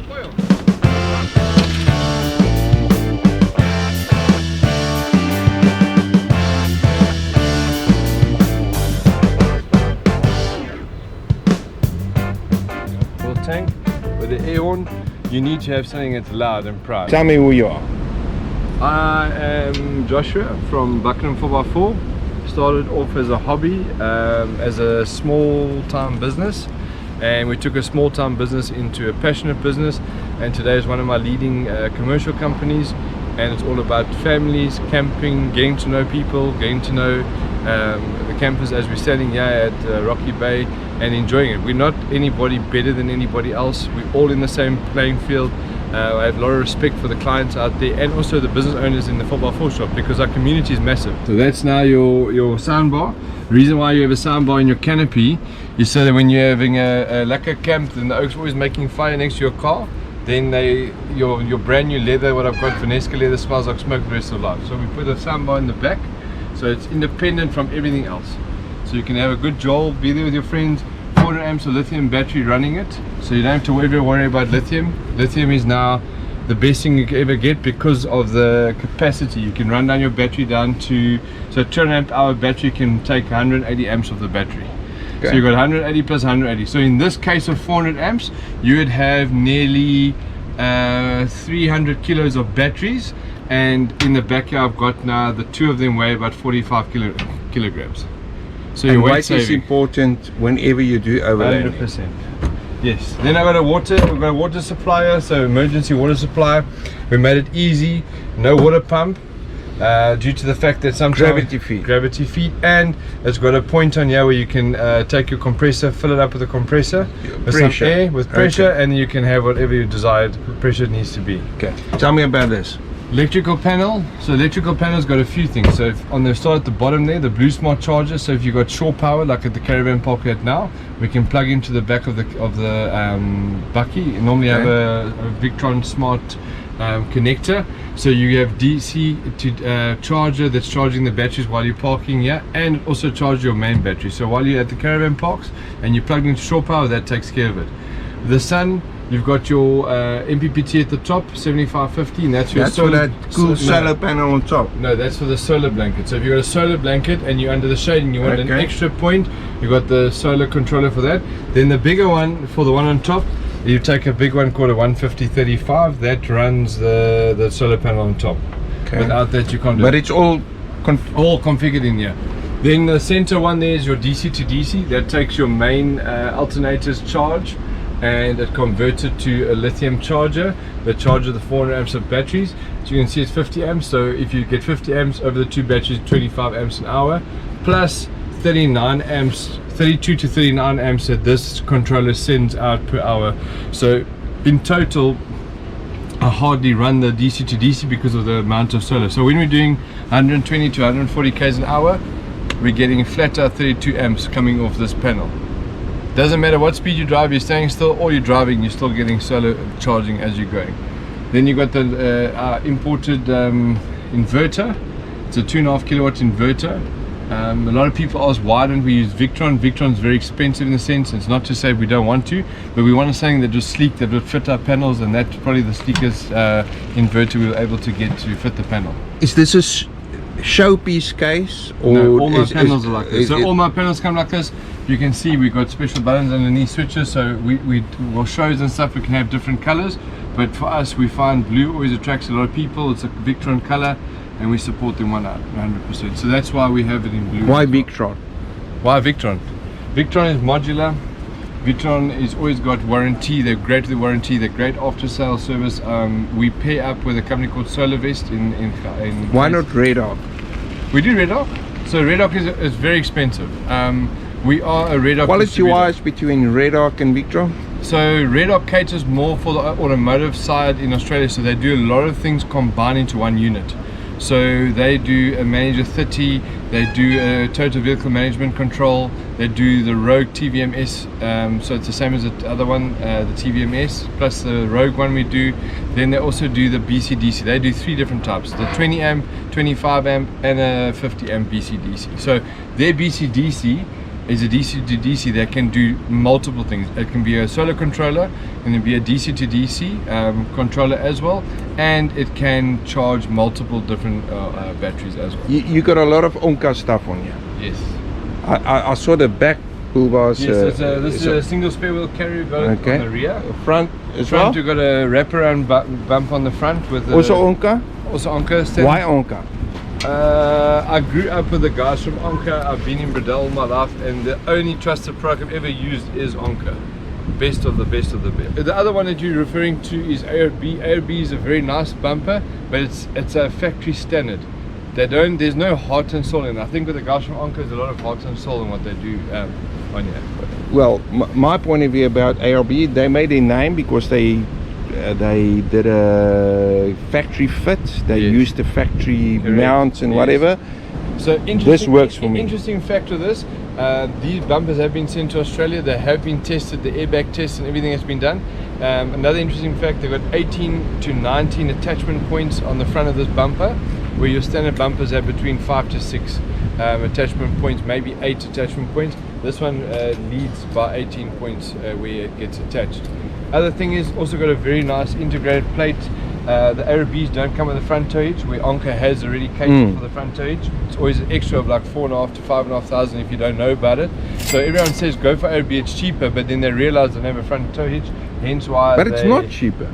Full tank with the air on. You need to have something that's loud and proud. Tell me who you are. I am Joshua from Buckenham 4x4. Started off as a hobby, as a small-time business, and we took a small-time business into a passionate business, and today is one of my leading commercial companies, and it's all about families, camping, getting to know people, getting to know the campers as we're standing here at Rocky Bay and enjoying it. We're not anybody better than anybody else. We're all in the same playing field. I have a lot of respect for the clients out there and also the business owners in the 4x4 shop, because our community is massive. So that's now your soundbar. The reason why you have a soundbar in your canopy is so that when you're having a lekker camp, then the oak's always making fire next to your car, then your brand new leather, what I've got, Finesca leather, smells like smoke the rest of life. So we put a soundbar in the back, so it's independent from everything else. So you can have a good jowl, be there with your friends. 400 amps of lithium battery running it, so you don't have to ever worry about lithium. Lithium is now the best thing you can ever get because of the capacity. You can run down your battery down to, so a 200 amp hour battery can take 180 amps of the battery. Okay. So you've got 180 plus 180. So in this case of 400 amps, you would have nearly 300 kilos of batteries, and in the back here I've got now the two of them weigh about 45 kilograms. So your weight is important whenever you do overlanding. 100%. Yes. Then we've got a water supplier, so emergency water supply. We made it easy, no water pump, due to the fact that sometimes gravity feed, and it's got a point on here where you can take your compressor, fill it up with a compressor, with some air, with pressure, okay, and you can have whatever your desired pressure needs to be. Okay. Tell me about this. Electrical panel. So electrical panel's got a few things. So if on the start at the bottom there, the Blue Smart charger. So if you've got shore power like at the caravan park we at now, we can plug into the back of the Bucky. You normally have a Victron Smart connector. So you have DC to charger that's charging the batteries while you're parking here, and also charge your main battery. So while you're at the caravan parks and you're plugged into shore power, that takes care of it. The sun. You've got your MPPT at the top, 7550, and that's your solar, for that cool solar panel on top. No, that's for the solar blanket. So if you've got a solar blanket and you're under the shade and you want an extra point, you've got the solar controller for that. Then the bigger one, for the one on top, you take a big one called a 150-35, that runs the solar panel on top. Okay. Without that you can't do it. But it's all configured in here. Then the center one there is your DC to DC, that takes your main alternators charge, and it converts it to a lithium charger that charges the 400 amps of batteries. So you can see it's 50 amps, so if you get 50 amps over the two batteries, 25 amps an hour, plus 39 amps, 32 to 39 amps that this controller sends out per hour. So in total I hardly run the DC to DC because of the amount of solar. So when we're doing 120 to 140 k's an hour, we're getting flat out 32 amps coming off this panel. Doesn't matter what speed you drive, you're staying still or you're driving, you're still getting solar charging as you're going. Then you've got the imported inverter. It's a 2.5 kilowatt inverter. A lot of people ask why don't we use Victron. Victron's very expensive in the sense, it's not to say we don't want to, but we want something that was sleek, that would fit our panels, and that's probably the sleekest inverter we were able to get to fit the panel. Is this a showpiece case? Or no, all my panels are like this. So all my panels come like this. You can see we've got special buttons underneath switches, so we well, shows and stuff we can have different colors, but for us we find blue always attracts a lot of people. It's a Victron color and we support them 100%. So that's why we have it in blue. Why Victron? Why Victron? Victron is modular. Victron is always got warranty. They're great with the warranty. They're great after sales service. We pair up with a company called SolarVest in Why not Red Hawk? We do Red Hawk. So Red Hawk is very expensive. We are a Red Hawk quality wise between Red Hawk and Victron. So Red Hawk caters more for the automotive side in Australia, so they do a lot of things combined into one unit. So they do a Manager 30, they do a total vehicle management control, they do the Rogue TVMS, so it's the same as the other one, the TVMS, plus the Rogue one we do. Then they also do the BCDC. They do 3 different types, the 20 amp, 25 amp and a 50 amp BCDC. So their BCDC is a DC to DC that can do multiple things. It can be a solar controller, and it can be a DC to DC controller as well, and it can charge multiple different batteries as well. You got a lot of Onka stuff on here. Yes. I saw the back tool bars. Yes, this is a single spare wheel carrier. Got it on the rear. Front as well? Front, you got a wraparound bump on the front with also Onka? Also Onka. Why Onka? I grew up with the guys from Onka. I've been in Brazil all my life, and the only trusted product I've ever used is Onka. Best of the best of the best. The other one that you're referring to is ARB. ARB is a very nice bumper, but it's a factory standard. There's no heart and soul in it. I think with the guys from Onka, there's a lot of heart and soul in what they do on here. Well, my point of view about ARB, they made a name because they did a factory fit. They used the factory mounts and whatever. So this works for me. Interesting fact of this, these bumpers have been sent to Australia. They have been tested, the airbag test and everything has been done. Another interesting fact, they've got 18 to 19 attachment points on the front of this bumper, where your standard bumpers have between 5 to 6 attachment points, maybe 8 attachment points. This one leads by 18 points where it gets attached. Other thing is, also got a very nice integrated plate. The ARBs don't come with a front tow hitch, where Onka has already catered for the front tow hitch. It's always an extra of like 4,500 to 5,500 if you don't know about it. So everyone says go for ARB, it's cheaper, but then they realize they don't have a front tow hitch, hence why. But it's not cheaper.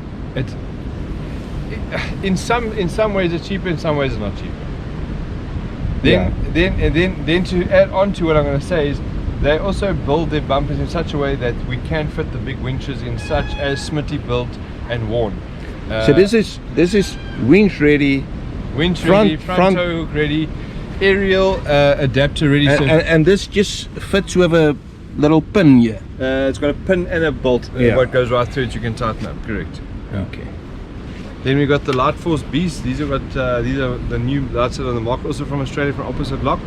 In some ways it's cheaper, in some ways it's not cheaper. Then to add on to what I'm going to say is, they also build their bumpers in such a way that we can fit the big winches in, such as Smitty built and worn. So this is winch ready, front tow hook ready, aerial adapter ready. And this just fits with a little pin here. It's got a pin and a bolt. What goes right through it, you can tighten up. Correct. Okay. Then we got the Light Force Beast. These are the new lights that are on the market, also from Australia, from Opposite Lock.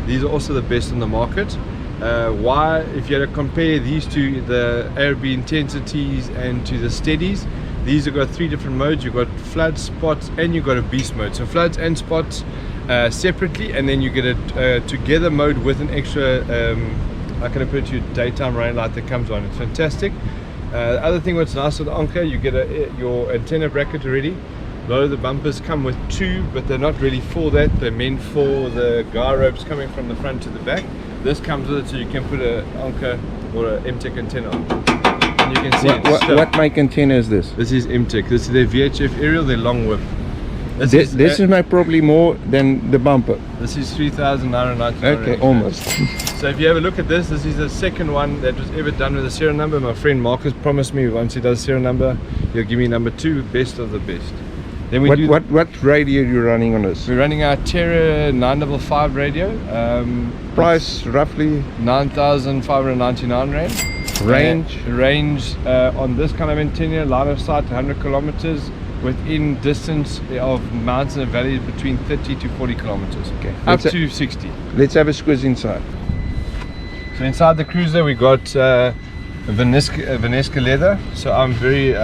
These are also the best on the market. Why? If you had to compare these to the ARB intensities and to the steadies, these have got 3 different modes. You've got flood, spots, and you've got a beast mode. So floods and spots separately, and then you get a together mode with an extra, I can put it to you, daytime rain light that comes on. It's fantastic. The other thing what's nice with the Onka, you get your antenna bracket already. A lot of the bumpers come with 2, but they're not really for that. They're meant for the guy ropes coming from the front to the back. This comes with it, so you can put an Onka or an MTEC antenna on. And you can see what make antenna is this? This is MTEC. This is their VHF aerial, their long whip. This is probably more than the bumper. This is 3,999. Okay, almost. So if you have a look at this is the second one that was ever done with a serial number. My friend Marcus promised me once he does serial number, he'll give me number 2, best of the best. Then we what radio are you running on this? We're running our Terra 955 radio. Price roughly 9,599 rand. Range on this kind of antenna, line of sight 100 kilometers, within distance of mountains and valleys between 30 to 40 kilometers. Okay. Up to 60. Let's have a squiz inside. So inside the Cruiser we got Vanesca leather. So I'm very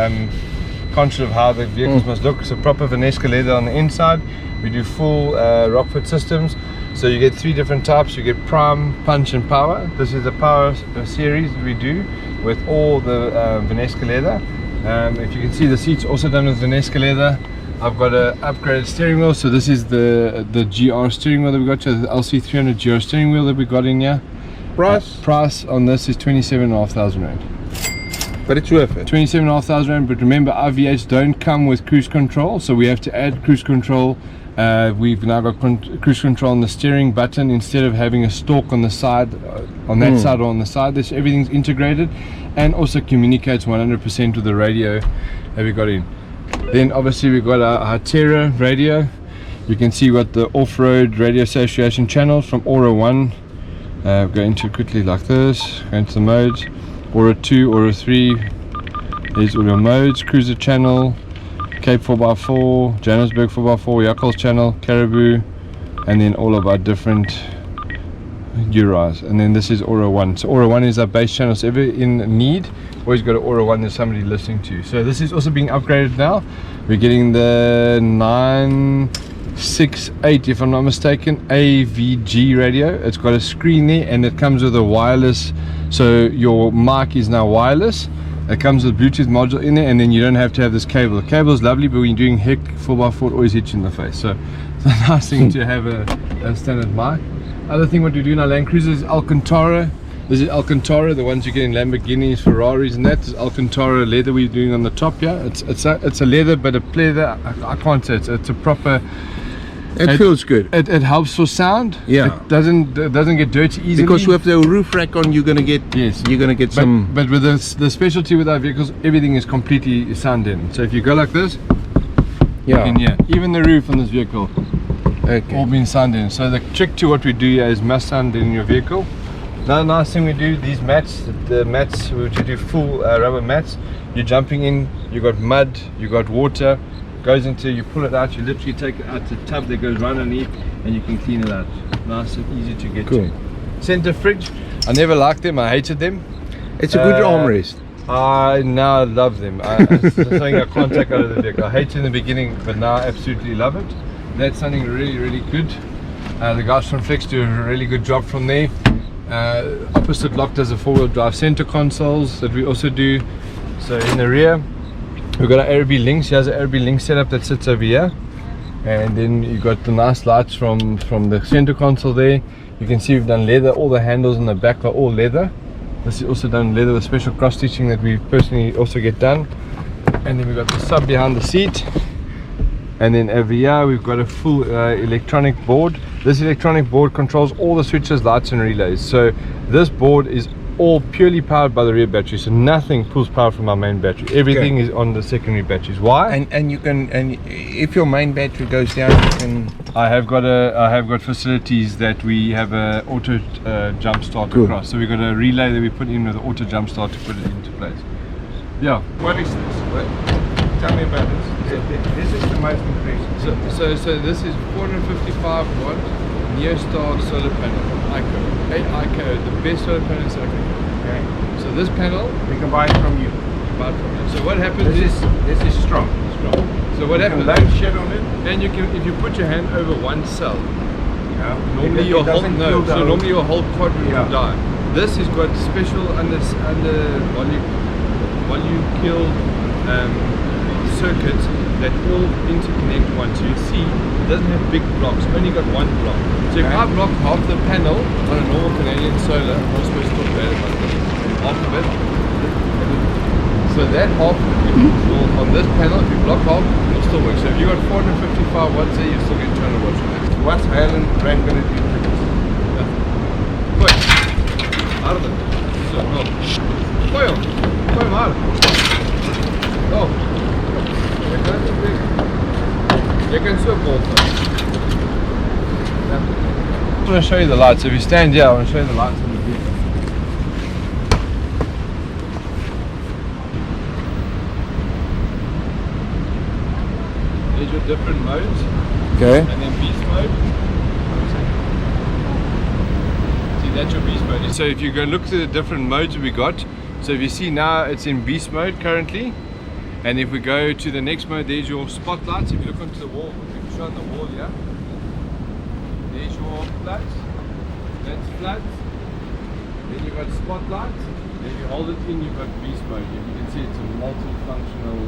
conscious of how the vehicles must look. So proper Vanesca leather on the inside. We do full Rockford systems. So you get 3 different types. You get Prime, Punch and Power. This is the Power series we do with all the Vanesca leather. If you can see, the seats also done with Vanesca leather. I've got an upgraded steering wheel. So this is the GR steering wheel that we got here, the LC300 GR steering wheel that we got in here. Price on this is 27,500 rand. But it's worth it. 27,500 rand. But remember, our V8s don't come with cruise control, so we have to add cruise control. We've now got cruise control on the steering button instead of having a stalk on the side, on that side or on the side. This everything's integrated, and also communicates 100% with the radio that we got in. Then obviously we've got our Terra radio. You can see what the off-road radio association channels from Aura 1. Go into it quickly like this. Go into the modes. Aura 2, Aura 3. There's all your modes. Cruiser channel, Cape 4x4, Johannesburg 4x4, Yakul's channel, Caribou, and then all of our different URIs. And then this is Aura 1. So Aura 1 is our base channel. So if you're in need, always go to Aura 1, there's somebody listening to you. So this is also being upgraded now. We're getting the 68, if I'm not mistaken, AVG radio. It's got a screen there, and it comes with a wireless, so your mic is now wireless. It comes with Bluetooth module in there, and then you don't have to have this cable. The cable is lovely, but when you're doing heck 4x4, it always hits you in the face. So it's a nice thing to have a standard mic. Other thing what we do in our Land Cruiser is Alcantara. This is Alcantara, the ones you get in Lamborghinis, Ferraris, and that is Alcantara leather we're doing on the top. Yeah, it's a leather, but a leather. I can't say it's a proper. It feels good. It helps for sound. Yeah. It doesn't get dirty easily. Because with the roof rack on, you're gonna get some. But with the specialty with our vehicles, everything is completely sound in. So if you go like this, Yeah. you can hear even the roof on this vehicle, Okay. all been sound in. So the trick to what we do here is must sound in your vehicle. Another nice thing we do, these mats, the mats which we do full rubber mats. You're jumping in, you got mud, you got water. Goes into, you pull it out, you literally take it out the tub that goes right underneath, and you can clean it out. Nice and easy to get Cool. to. Center fridge, I never liked them, I hated them. It's a good armrest. I now love them. It's something I can't take out of the vehicle. I hated it in the beginning, but now I absolutely love it. That's something really, really good. The guys from Flex do a really good job from there. Opposite lock does a 4-wheel drive center consoles that we also do. So in the rear, we've got our ARB links. Here's an ARB link setup that sits over here, and then you've got the nice lights from the center console there. You can see we've done leather. All the handles on the back are all leather. This is also done leather with special cross stitching that we personally also get done. And then we've got the sub behind the seat, and then over here we've got a full electronic board. This electronic board controls all the switches, lights and relays. So this board is all purely powered by the rear battery, so nothing pulls power from our main battery. Everything is on the secondary batteries. Why? And you can, and if your main battery goes down, you can. I have got facilities that we have a auto jump start across. So we've got a relay that we put in with an auto jump start to put it into place. Yeah. What is this? Tell me about this. This is the most impressive. So this is 455 watt Neostar solar panel from ICO, the best solar panel in South Africa. Okay. So this panel, We can buy it from you. so what happens This is strong. so what You can happens, load shit on it. and you can, if you put your hand over one cell, Yeah. normally It your whole doesn't kill the so whole- normally your whole quadrant Yeah. will die. This has got special under volume killed circuits that all interconnect once. So you see, it doesn't have big blocks, only got one block. So if I block half the panel on a normal Canadian solar, I'm not supposed to talk about it, but half of it. So that half will, on this panel, if you block half, it'll still work. So if you got 455 watts there, you still get 200 watts from that. What's Highland brand going to do for this? Quick, out of it. So, no. Gooi hem hard. Oh. You can so bolt them. I'm going to show you the lights. If you stand here, I want to show you the lights on the vehicle. There's your different modes, Okay. and then beast mode. See, that's your beast mode. So if you go look to the different modes we got, so if you see now it's in beast mode currently, and if we go to the next mode, there's your spotlights. If you look onto the wall, we can show on the wall here. There's your flats. That's flats. Then you've got spotlights. Then you hold it in, you've got beast mode. You can see it's a multifunctional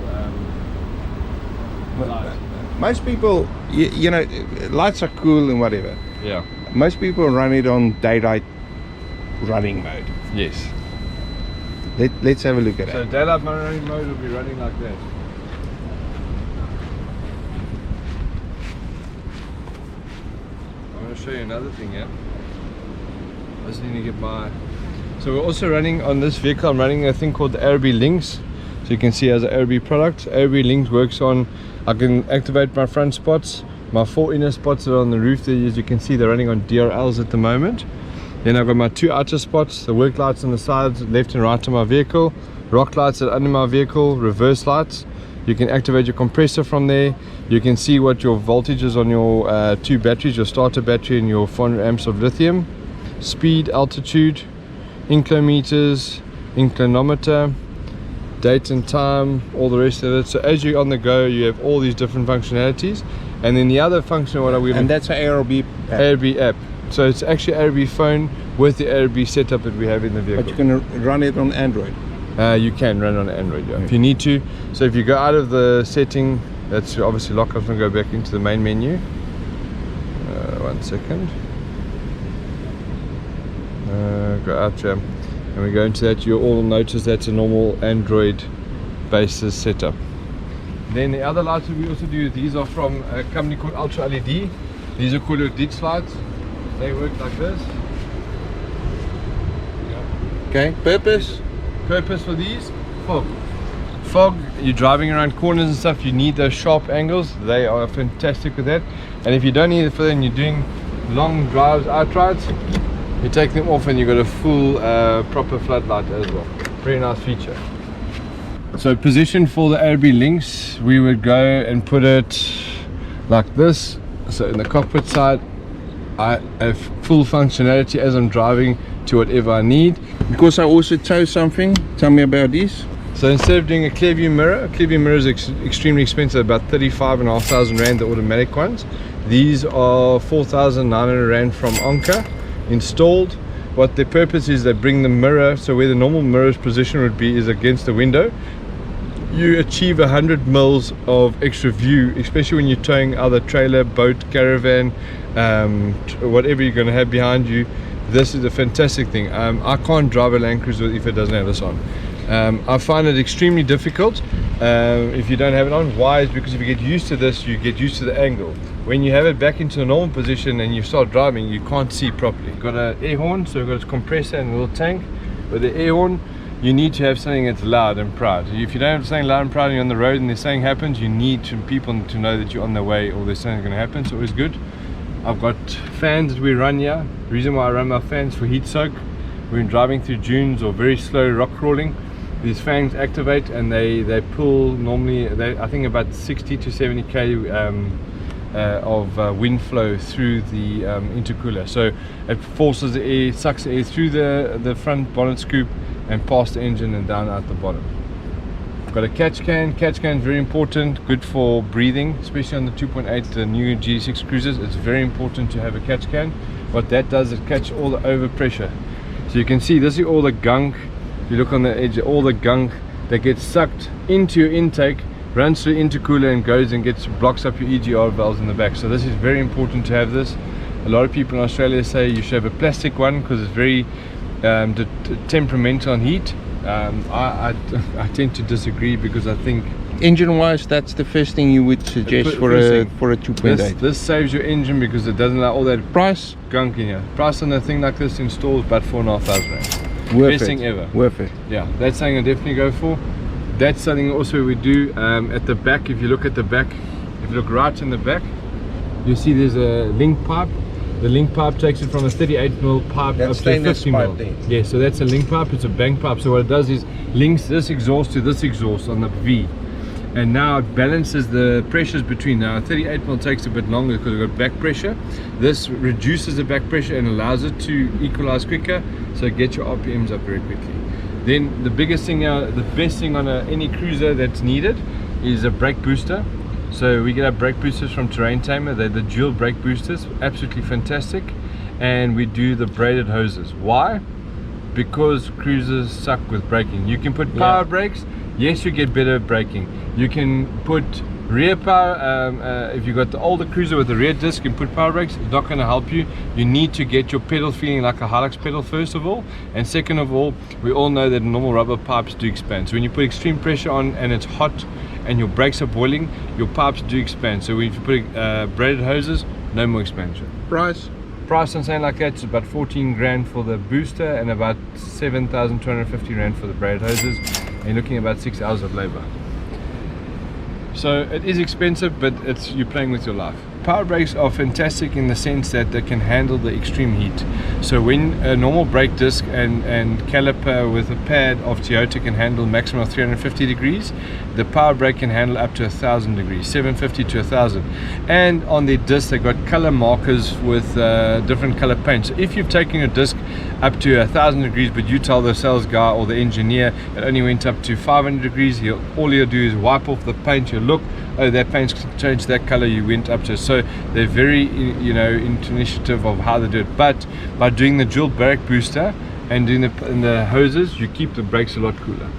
light. Most people, you know, lights are cool and whatever. Yeah. Most people run it on daylight running mode. Yes. Let's have a look at So it. daylight running mode will be running like that. I'm going to show you another thing here. I just need to get my... So we're also running on this vehicle, I'm running a thing called the ARB Links. So you can see as an ARB product. ARB Links works on, I can activate my front spots, my 4 inner spots that are on the roof there, as you can see they're running on DRLs at the moment. Then I've got my 2 outer spots, the work lights on the sides, left and right of my vehicle, rock lights that are under my vehicle, reverse lights. You can activate your compressor from there. You can see what your voltage is on your 2 batteries, your starter battery and your 400 amps of lithium. Speed, altitude, inclinometers, inclinometer. date and time, all the rest of it. So as you're on the go, you have all these different functionalities. And then the other function, what are we? And that's an ARB app. ARB app. So it's actually ARB phone with the ARB setup that we have in the vehicle. But you can run it on Android. You can run on Android, yeah, if you need to. So if you go out of the setting, that's obviously lock off and go back into the main menu. 1 second. Go out here, and we go into that. You'll all notice that's a normal Android basis setup. Then the other lights that we also do, these are from a company called Ultra LED. These are called ditch lights. They work like this. Okay, purpose For these, fog, you're driving around corners and stuff, you need those sharp angles. They are fantastic with that. And if you don't need it for that and you're doing long drives outright, you take them off and you've got a full proper floodlight as well. Very nice feature. So position for the ARB links, we would go and put it like this. So in the cockpit side, I have full functionality as I'm driving to whatever I need. Because I also chose something. Tell me about this. So instead of doing a clear view mirror is extremely expensive, about 35,500 Rand, the automatic ones. These are 4,900 Rand from Anker installed. What their purpose is, they bring the mirror, so where the normal mirror's position would be is against the window. You achieve 100 mils of extra view, especially when you're towing either trailer, boat, caravan, whatever you're going to have behind you. This is a fantastic thing. I can't drive a Land Cruiser if it doesn't have this on. I find it extremely difficult if you don't have it on. Why? Is because if you get used to this, you get used to the angle. When you have it back into the normal position and you start driving, you can't see properly. You've got an air horn, so you've got a compressor and a little tank. With the air horn, you need to have something that's loud and proud. If you don't have something loud and proud and you're on the road and there's something happens, you need people to know that you're on the way or there's something going to happen. So it's good. I've got fans that we run here. The reason why I run my fans for heat soak, when driving through dunes or very slow rock crawling, these fans activate and they pull normally, I think about 60 to 70 k of wind flow through the intercooler. So it forces the air, sucks the air through the front bonnet scoop and past the engine and down out the bottom. Got a catch can. Catch can is very important, good for breathing, especially on the 2.8, the new G6 Cruisers. It's very important to have a catch can. What that does is catch all the overpressure. So you can see this is all the gunk. If you look on the edge, all the gunk that gets sucked into your intake, runs through the intercooler and goes and blocks up your EGR valves in the back. So this is very important to have this. A lot of people in Australia say you should have a plastic one because it's very temperamental on heat. I tend to disagree because I think engine wise that's the first thing you would suggest for a 2.8. This saves your engine because it doesn't allow all that price gunk in here. Price on a thing like this installed about 4,500 Rand. Best thing ever. Worth it. Yeah, that's something I definitely go for. That's something also we do at the back. If you look at the back, if you look right in the back, you see there's a link pipe. The link pipe takes it from a 38mm pipe up to a 50mm. Yeah, so that's a link pipe, it's a bank pipe. So what it does is links this exhaust to this exhaust on the V. And now it balances the pressures between. Now a 38mm takes a bit longer because we've got back pressure. This reduces the back pressure and allows it to equalize quicker, so get your RPMs up very quickly. Then the biggest thing now, the best thing on any cruiser that's needed is a brake booster. So we get our brake boosters from Terrain Tamer. They're the dual brake boosters, absolutely fantastic. And we do the braided hoses. Why? Because cruisers suck with braking. You can put power brakes, yes, you get better braking. You can put rear power, if you've got the older cruiser with the rear disc and put power brakes, it's not going to help you. You need to get your pedal feeling like a Hilux pedal first of all, and second of all, we all know that normal rubber pipes do expand. So when you put extreme pressure on and it's hot and your brakes are boiling, your pipes do expand. So if you put braided hoses, no more expansion. Price on something like that is about 14 grand for the booster and about 7,250 Rand for the braided hoses, and you're looking at about 6 hours of labor. So it is expensive, but you're playing with your life. Power brakes are fantastic in the sense that they can handle the extreme heat. So when a normal brake disc and caliper with a pad of Toyota can handle maximum of 350 degrees, the power brake can handle up to 1,000 degrees, 750 to 1,000. And on their disc, they've got color markers with different color paint. So if you've taken a disc up to 1,000 degrees, but you tell the sales guy or the engineer it only went up to 500 degrees. All he'll do is wipe off the paint. You'll look, oh, that paint's changed that color, you went up to. So they're very, you know, initiative of how they do it. But by doing the dual brake booster and doing the hoses, you keep the brakes a lot cooler,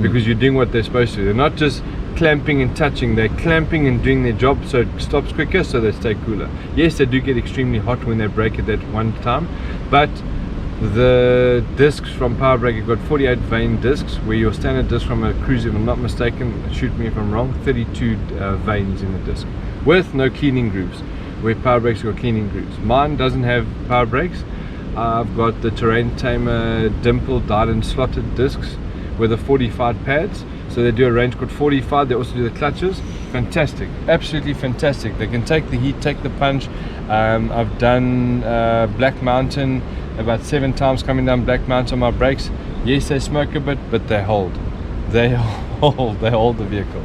because you're doing what they're supposed to. They're not just clamping and touching, they're clamping and doing their job, so it stops quicker, so they stay cooler. Yes, they do get extremely hot when they brake at that one time, but the discs from Power Brake, you've got 48 vane discs, where your standard disc from a Cruiser, if I'm not mistaken, shoot me if I'm wrong, 32 vanes in the disc with no cleaning grooves, where Power Brake's got cleaning grooves. Mine doesn't have Power Brakes. I've got the Terrain Tamer dimpled dyed and slotted discs with the 45 pads. So they do a range called 45. They also do the clutches. Fantastic, absolutely fantastic. They can take the heat, take the punch. I've done Black Mountain about 7 times coming down Black Mountain on my brakes. Yes, they smoke a bit, but they hold. They hold the vehicle.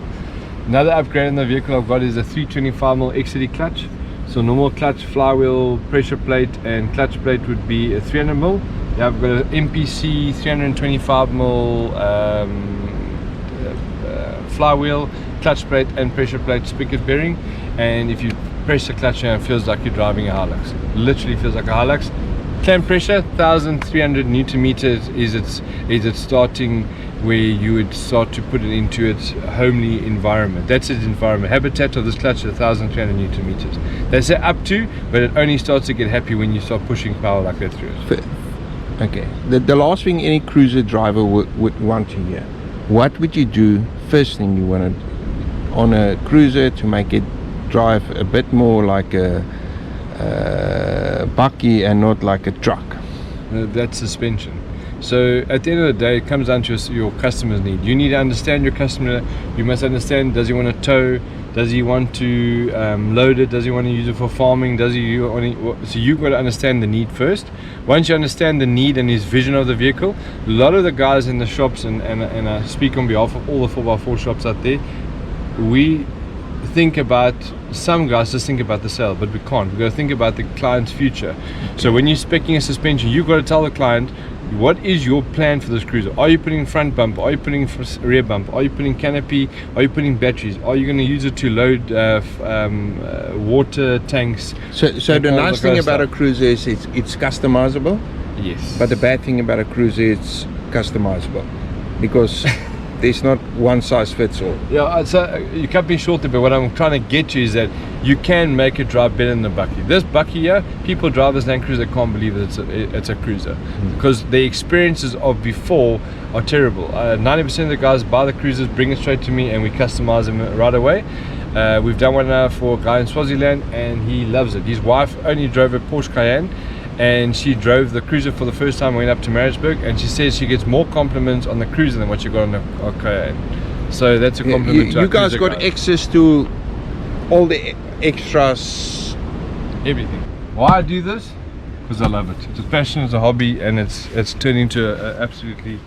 Another upgrade in the vehicle I've got is a 325mm XCD clutch. So normal clutch, flywheel, pressure plate and clutch plate would be a 300mm. Yeah, I've got an MPC 325mm flywheel, clutch plate and pressure plate spigot bearing, and if you press the clutch it feels like you're driving a Hilux. Literally feels like a Hilux. Clamp pressure 1300 Newton meters is its starting, where you would start to put it into its homely environment. That's its environment. Habitat of this clutch is 1300 Newton meters. They say up to, but it only starts to get happy when you start pushing power like that through it. Okay, the last thing any cruiser driver would want to hear. What would you do, first thing you want to, on a cruiser, to make it drive a bit more like a bucky and not like a truck? That's suspension. So at the end of the day, it comes down to your customer's need. You need to understand your customer. You must understand, does he want to tow? Does he want to load it? Does he want to use it for farming? Does he want to, so you've got to understand the need first. Once you understand the need and his vision of the vehicle, a lot of the guys in the shops, and I speak on behalf of all the 4x4 shops out there, we think about, some guys just think about the sale, but we can't. We've got to think about the client's future. So when you're speccing a suspension, you've got to tell the client, what is your plan for this cruiser? Are you putting front bump? Are you putting rear bump? Are you putting canopy? Are you putting batteries? Are you going to use it to load water tanks? So the nice thing about a cruiser is it's customizable. Yes. But the bad thing about a cruiser is it's customizable, because there's not one size fits all. Yeah, so you cut me short there, but what I'm trying to get to is that you can make it drive better than the Bucky. This Bucky here, people drive this Land Cruiser, can't believe that it's a cruiser, because the experiences of before are terrible. 90% of the guys buy the cruisers, bring it straight to me, and we customize them right away. We've done one now for a guy in Swaziland, and he loves it. His wife only drove a Porsche Cayenne, and she drove the cruiser for the first time, went up to Maritzburg, and she says she gets more compliments on the cruiser than what you got on the Cayenne. So that's a compliment to our you guys got access to all the extras, everything. Why I do this? Because I love it. It's a passion, it's a hobby, and it's turned into an absolutely